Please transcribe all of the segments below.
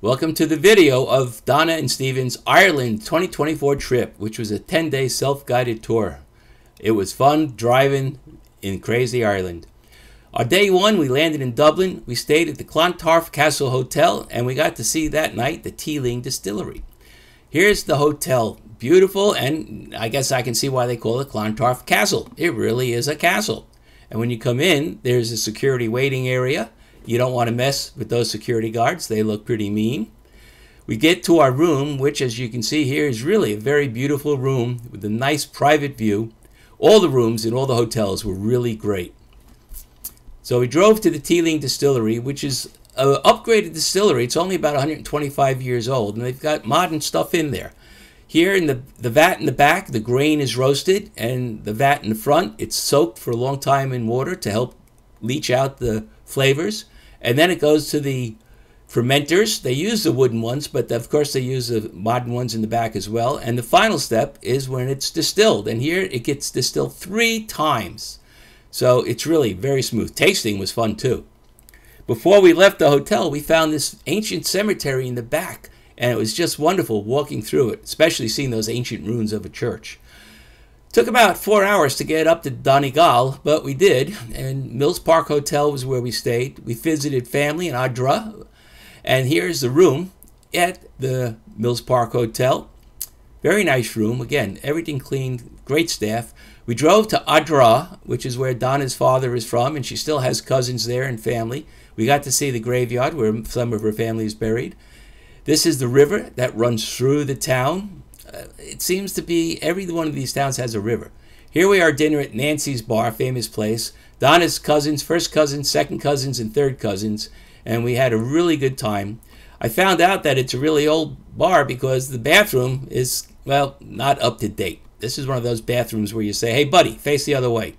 Welcome to the video of Donna and Stephen's Ireland 2024 trip, which was a 10-day self-guided tour. It was fun driving in crazy Ireland. On day one, we landed in Dublin. We stayed at the Clontarf Castle Hotel, and we got to see that night the Teeling Distillery. Here's the hotel. Beautiful, and I guess I can see why they call it Clontarf Castle. It really is a castle. And when you come in, there's a security waiting area. You don't want to mess with those security guards. They look pretty mean. We get to our room, which, as you can see here, is really a very beautiful room with a nice private view. All the rooms in all the hotels were really great. So we drove to the Teeling Distillery, which is an upgraded distillery. It's only about 125 years old, and they've got modern stuff in there. Here in the vat in the back, the grain is roasted, and the vat in the front, it's soaked for a long time in water to help leach out the flavors. And then it goes to the fermenters. They use the wooden ones, but of course they use the modern ones in the back as well. And the final step is when it's distilled. And here it gets distilled 3 times. So it's really very smooth. Tasting was fun too. Before we left the hotel, we found this ancient cemetery in the back. And it was just wonderful walking through it, especially seeing those ancient ruins of a church. Took about 4 hours to get up to Donegal, but we did, and Mills Park Hotel was where we stayed. We visited family in Ardra, and here's the room at the Mills Park Hotel. Very nice room. Again, everything clean, great staff. We drove to Ardra, which is where Donna's father is from, and she still has cousins there and family. We got to see the graveyard where some of her family is buried. This is the river that runs through the town. It seems to be every one of these towns has a river. Here we are dinner at Nancy's Bar, famous place. Donna's cousins, first cousins, second cousins, and third cousins. And we had a really good time. I found out that it's a really old bar because the bathroom is, well, not up to date. This is one of those bathrooms where you say, hey, buddy, face the other way.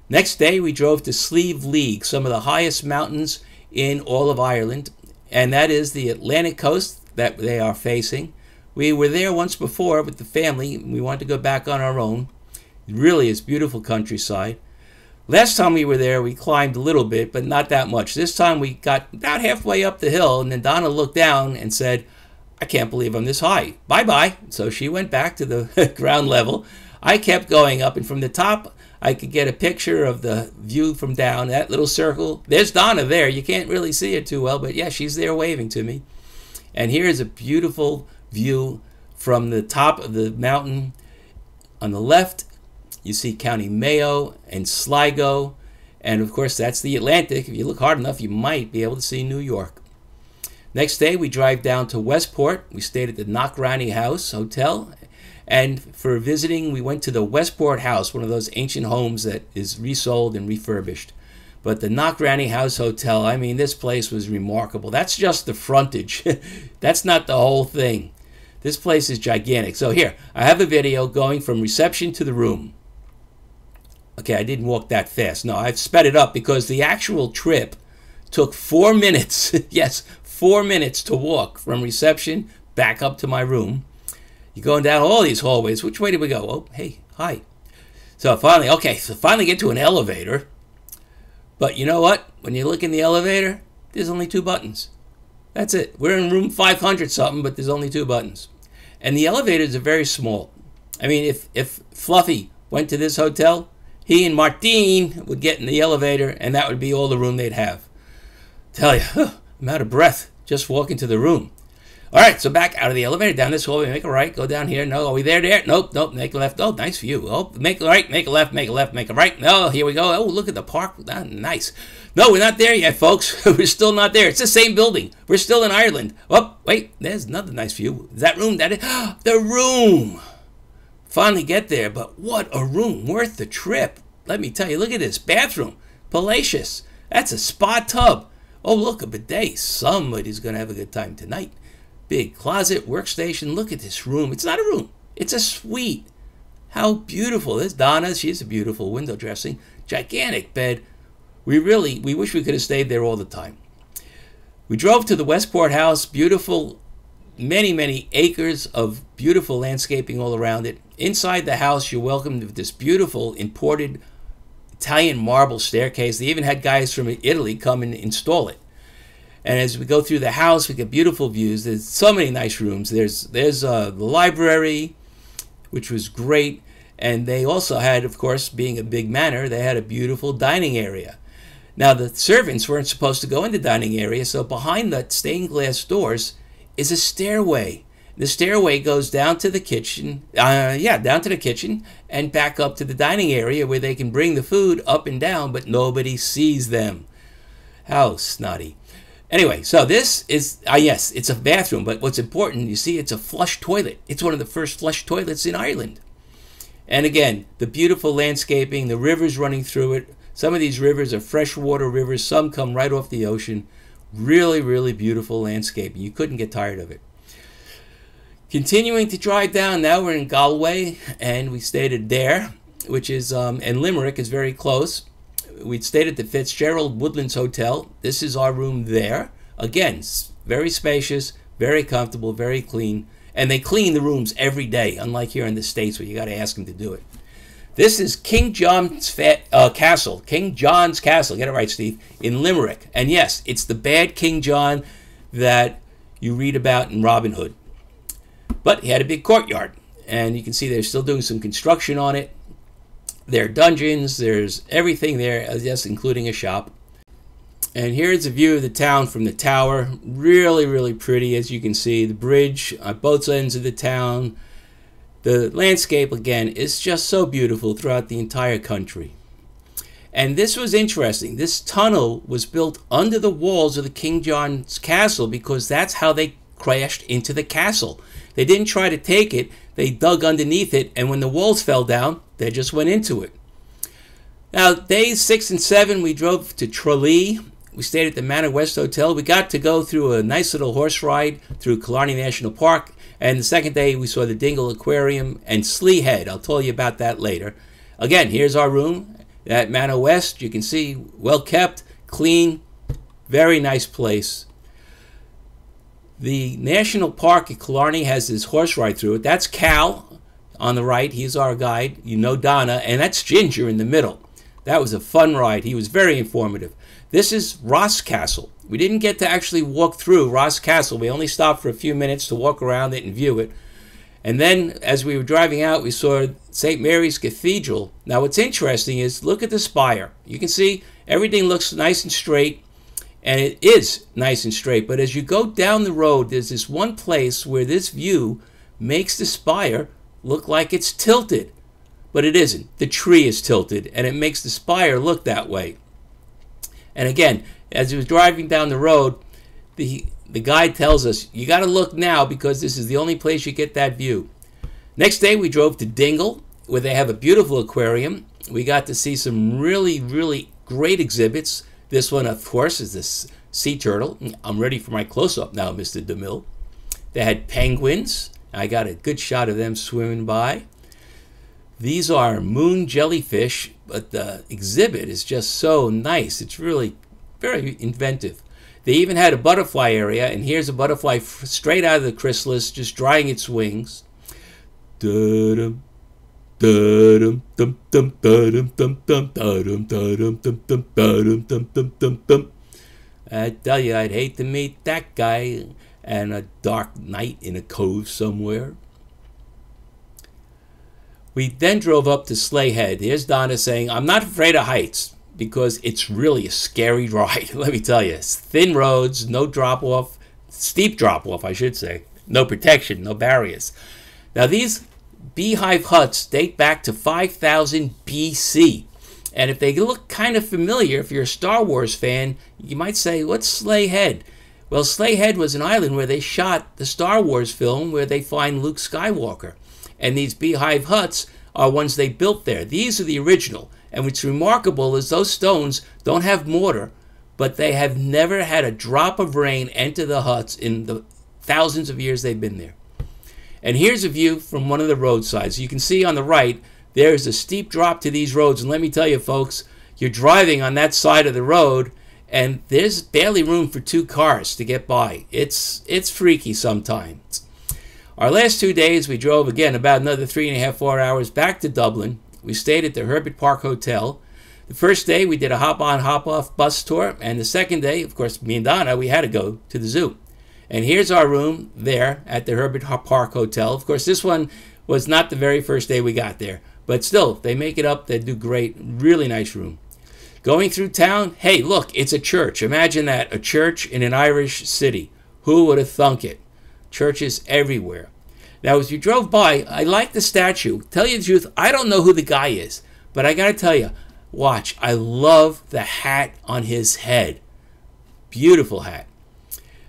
Next day, we drove to Slieve League, some of the highest mountains in all of Ireland. And that is the Atlantic coast that they are facing. We were there once before with the family. We wanted to go back on our own. It really is beautiful countryside. Last time we were there, we climbed a little bit, but not that much. This time we got about halfway up the hill, and then Donna looked down and said, I can't believe I'm this high. Bye-bye. So she went back to the ground level. I kept going up, and from the top, I could get a picture of the view from down, that little circle. There's Donna there. You can't really see her too well, but yeah, she's there waving to me. And here's a beautiful view from the top of the mountain. On the left, you see County Mayo and Sligo. And of course, that's the Atlantic. If you look hard enough, you might be able to see New York. Next day, we drive down to Westport. We stayed at the Knockranny House Hotel. And for visiting, we went to the Westport House, one of those ancient homes that is resold and refurbished. But the Knockranny House Hotel, I mean, this place was remarkable. That's just the frontage. That's not the whole thing. This place is gigantic. So here, I have a video going from reception to the room. Okay, I didn't walk that fast. No, I've sped it up because the actual trip took 4 minutes. Yes, 4 minutes to walk from reception back up to my room. You're going down all these hallways. Which way did we go? Oh, hey, hi. So finally get to an elevator. But you know what? When you look in the elevator, there's only 2 buttons. That's it. We're in room 500 something, but there's only 2 buttons. And the elevators are very small. I mean, if Fluffy went to this hotel, he and Martine would get in the elevator, and that would be all the room they'd have. Tell you, I'm out of breath just walking to the room. All right, so back out of the elevator, down this hallway, make a right, go down here. No, are we there? Nope, make a left. Oh, nice view. Oh, make a right, make a left, make a left, make a right. No, here we go. Oh, look at the park. Ah, nice. No, we're not there yet, folks. We're still not there. It's the same building. We're still in Ireland. Oh, wait, there's another nice view. Is that room? The room. Finally get there, but what a room. Worth the trip. Let me tell you, look at this bathroom. Palatial. That's a spa tub. Oh, look, a bidet. Somebody's going to have a good time tonight. Big closet, workstation. Look at this room. It's not a room. It's a suite. How beautiful. There's Donna. She's a beautiful window dressing. Gigantic bed. We wish we could have stayed there all the time. We drove to the Westport House. Beautiful, many acres of beautiful landscaping all around it. Inside the house, you're welcomed with this beautiful imported Italian marble staircase. They even had guys from Italy come and install it. And as we go through the house, we get beautiful views. There's so many nice rooms. There's the library, which was great. And they also had, of course, being a big manor, they had a beautiful dining area. Now, the servants weren't supposed to go in the dining area, so behind the stained glass doors is a stairway. The stairway goes down to the kitchen, down to the kitchen, and back up to the dining area where they can bring the food up and down, but nobody sees them. How snotty. Anyway, so this is, yes, it's a bathroom, but what's important, you see, it's a flush toilet. It's one of the first flush toilets in Ireland. And again, the beautiful landscaping, the rivers running through it. Some of these rivers are freshwater rivers. Some come right off the ocean. Really, really beautiful landscaping. You couldn't get tired of it. Continuing to drive down, now we're in Galway, and we stayed at Dare, which is, and Limerick is very close. We stayed at the Fitzgerald Woodlands Hotel. This is our room there. Again, very spacious, very comfortable, very clean. And they clean the rooms every day, unlike here in the States where you got to ask them to do it. This is King John's Castle. King John's Castle. Get it right, Steve. In Limerick. And yes, it's the bad King John that you read about in Robin Hood. But he had a big courtyard. And you can see they're still doing some construction on it. There are dungeons. There's everything there, yes, including a shop. And here's a view of the town from the tower. Really, really pretty, as you can see. The bridge on both ends of the town. The landscape, again, is just so beautiful throughout the entire country. And this was interesting. This tunnel was built under the walls of the King John's Castle because that's how they crashed into the castle. They didn't try to take it. They dug underneath it, and when the walls fell down, they just went into it. Now, days 6 and 7, we drove to Tralee. We stayed at the Manor West Hotel. We got to go through a nice little horse ride through Killarney National Park. And the second day, we saw the Dingle Aquarium and Slieve Head. I'll tell you about that later. Again, here's our room at Manor West. You can see, well kept, clean, very nice place. The National Park at Killarney has this horse ride through it. That's Cal on the right. He's our guide. You know Donna. And that's Ginger in the middle. That was a fun ride. He was very informative. This is Ross Castle. We didn't get to actually walk through Ross Castle. We only stopped for a few minutes to walk around it and view it. And then as we were driving out, we saw St. Mary's Cathedral. Now what's interesting is, look at the spire. You can see everything looks nice and straight, and it is nice and straight. But as you go down the road, there's this one place where this view makes the spire look like it's tilted. But it isn't. The tree is tilted, and it makes the spire look that way. And again, as he was driving down the road, the guide tells us, you got to look now because this is the only place you get that view. Next day, we drove to Dingle, where they have a beautiful aquarium. We got to see some really, really great exhibits. This one, of course, is this sea turtle. I'm ready for my close-up now, Mr. DeMille. They had penguins. I got a good shot of them swimming by. These are moon jellyfish, but the exhibit is just so nice. It's really very inventive. They even had a butterfly area, and here's a butterfly straight out of the chrysalis, just drying its wings. I tell you, I'd hate to meet that guy on a dark night in a cove somewhere. We then drove up to Slieve Head. Here's Donna saying, I'm not afraid of heights because it's really a scary ride. Let me tell you, it's thin roads, no drop-off, steep drop-off, I should say. No protection, no barriers. Now, these beehive huts date back to 5000 BC. And if they look kind of familiar, if you're a Star Wars fan, you might say, what's Slieve Head? Well, Slieve Head was an island where they shot the Star Wars film where they find Luke Skywalker. And these beehive huts are ones they built there. These are the original. And what's remarkable is those stones don't have mortar, but they have never had a drop of rain enter the huts in the thousands of years they've been there. And here's a view from one of the roadsides. You can see on the right, there's a steep drop to these roads. And let me tell you, folks, you're driving on that side of the road, and there's barely room for 2 cars to get by. It's freaky sometimes. Our last 2 days, we drove again about another 3.5, 4 hours back to Dublin. We stayed at the Herbert Park Hotel. The first day we did a hop-on, hop-off bus tour, and the second day, of course, me and Donna, we had to go to the zoo. And here's our room there at the Herbert Park Hotel. Of course, this one was not the very first day we got there, but still, they make it up. They do great. Really nice room. Going through town, hey, look, it's a church. Imagine that, a church in an Irish city. Who would have thunk it? Churches everywhere. Now, as you drove by, I like the statue. Tell you the truth, I don't know who the guy is, but I got to tell you, watch, I love the hat on his head. Beautiful hat.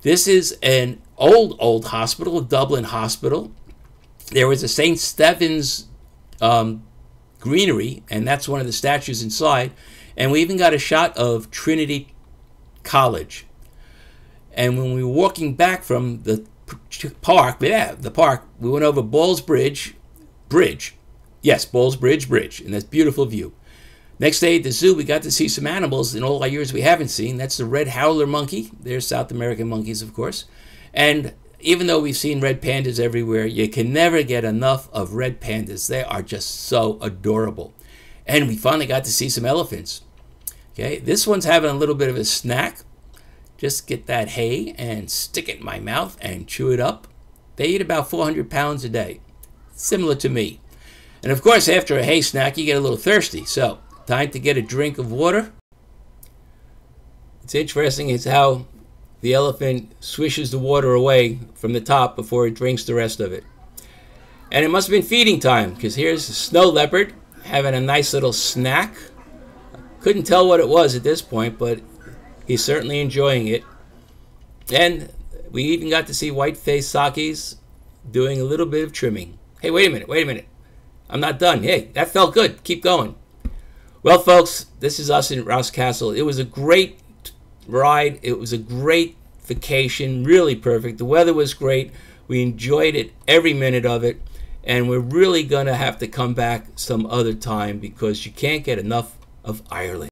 This is an old hospital, a Dublin hospital. There was a St. Stephen's greenery, and that's one of the statues inside. And we even got a shot of Trinity College. And when we were walking back from the park, we went over Balls Bridge. Yes, Balls Bridge, and that's beautiful view. Next day at the zoo, we got to see some animals in all our years we haven't seen. That's the red howler monkey. They're South American monkeys, of course. And even though we've seen red pandas everywhere, you can never get enough of red pandas. They are just so adorable. And we finally got to see some elephants. Okay, this one's having a little bit of a snack. Just get that hay and stick it in my mouth and chew it up. They eat about 400 pounds a day, similar to me. And of course, after a hay snack, you get a little thirsty. So, time to get a drink of water. It's interesting is how the elephant swishes the water away from the top before it drinks the rest of it. And it must have been feeding time, because here's a snow leopard having a nice little snack. Couldn't tell what it was at this point, but he's certainly enjoying it. And we even got to see white-faced Sakis doing a little bit of trimming. Hey, wait a minute. I'm not done. Hey, that felt good. Keep going. Well, folks, this is us in Rouse Castle. It was a great ride. It was a great vacation. Really perfect. The weather was great. We enjoyed it, every minute of it. And we're really going to have to come back some other time because you can't get enough of Ireland.